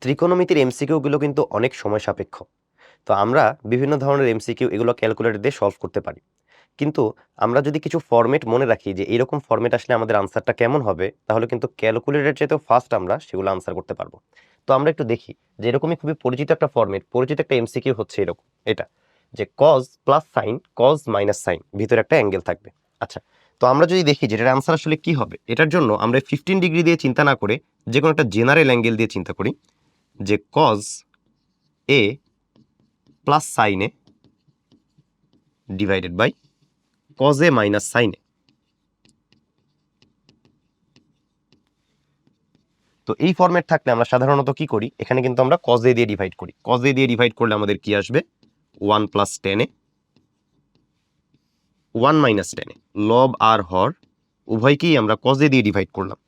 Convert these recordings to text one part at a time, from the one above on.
ত্রিকোণমিতির এমসিকিউগুলো কিন্তু অনেক সময় সাপেক্ষ। তো আমরা বিভিন্ন ধরনের এমসিকিউ এগুলো ক্যালকুলেটর দিয়ে সলভ করতে পারি। কিন্তু আমরা যদি কিছু ফরম্যাট মনে রাখি যে এরকম ফরম্যাট আসলে আমাদের আনসারটা কেমন হবে, তাহলে কিন্তু ক্যালকুলেটরের চাইতেও ফাস্ট আমরা সেগুলো আনসার করতে পারবো। তো আমরা একটু দেখি যে এরকমই খুবই পরিচিত একটা ফরম্যাট, পরিচিত একটা এমসিকিউ হচ্ছে এরকম, এটা যে cos plus sign, cos minus sign, ভিতরে একটা অ্যাঙ্গেল থাকবে। আচ্ছা, তো আমরা যদি দেখি যে এটার আনসার আসলে কি হবে, এটার জন্য আমরা 15 ডিগ্রি দিয়ে চিন্তা না করে যে কোনো একটা জেনারেল অ্যাঙ্গেল দিয়ে চিন্তা করি, যে cos A plus sine A divided by cos A minus sine A. তো এই ফরম্যাট থাকলে আমরা সাধারণত কি করি, এখানে কিন্তু আমরা কজ এ দিয়ে ডিভাইড করি। কজ এ দিয়ে ডিভাইড করলে আমাদের কি আসবে, 1 প্লাস টেন এ, 1 মাইনাস টেন এ, লব আর হর উভয়কেই আমরা কজ এ দিয়ে ডিভাইড করলাম।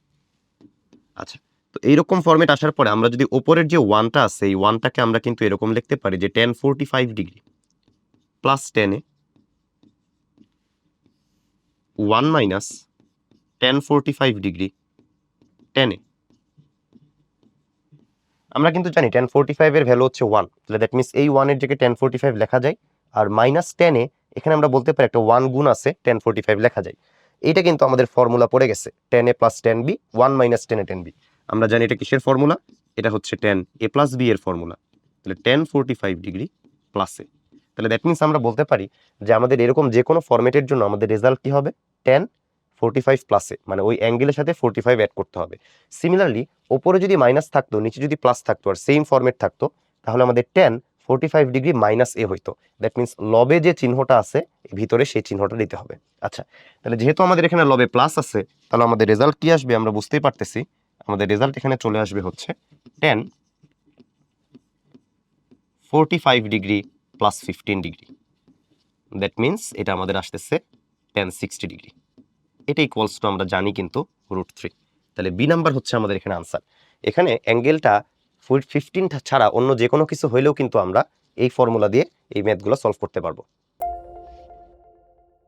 আচ্ছা, তো এইরকম ফরম্যাট আসার পরে আমরা যদি ওপরের যে ওয়ানটা আছে এই ওয়ানটাকে আমরা কিন্তু এরকম লিখতে পারি যে 1045 ডিগ্রি প্লাস টেন এ 1 মাইনাস 1045 ডিগ্রি টেন এ। আমরা কিন্তু জানি 1045 এর ভ্যালু হচ্ছে 1, তাহলে দ্যাট মিনস এই 1 এর জায়গায় 1045 লেখা যায়। আর মাইনাস 10 এ এখানে আমরা বলতে পারি একটা 1 গুণ আছে, 1045 লেখা যায়। এইটা কিন্তু আমাদের ফর্মুলা পড়ে গেছে, 10 a plus 10 b, 1 minus 10 a 10 b। আমরা জানি এটা কিসের ফর্মুলা, এটা হচ্ছে 10 a প্লাস b এর ফর্মুলা। তাহলে 1045 ডিগ্রি প্লাস এ, তাহলে দ্যাট মিনস আমরা বলতে পারি যে আমাদের এরকম যে কোনো ফরম্যাটের জন্য আমাদের রেজাল্ট কি হবে, 1045 প্লাসে, মানে ওই অ্যাঙ্গেলের সাথে 45 অ্যাড করতে হবে। সিমিলারলি ওপরে যদি মাইনাস থাকতো, নিচে যদি প্লাস থাকতো আর সেম ফরম্যাট থাকতো, তাহলে আমাদের 1045 ডিগ্রি মাইনাস এ হইতো। দ্যাট মিনস লবে যে চিহ্নটা আছে ভিতরে সেই চিহ্নটা দিতে হবে। আচ্ছা, তাহলে যেহেতু আমাদের এখানে লবে প্লাস আছে, তাহলে আমাদের রেজাল্ট কি আসবে আমরা বুঝতেই পারতেছি। আমাদের রেজাল্ট এখানে চলে আসবে হচ্ছে 1045 degree plus 15 degree. That means এটা আমাদের আসতেছে 1060 ডিগ্রি। এটা ইকুয়ালস টু আমরা জানি কিন্তু √3। তাহলে বি নাম্বার হচ্ছে আমাদের এখানে আনসার। এখানে অ্যাঙ্গেলটা 15 ছাড়া অন্য যে কোনো কিছু হইলেও কিন্তু আমরা এই ফর্মুলা দিয়ে এই ম্যাথগুলো সলভ করতে পারবো।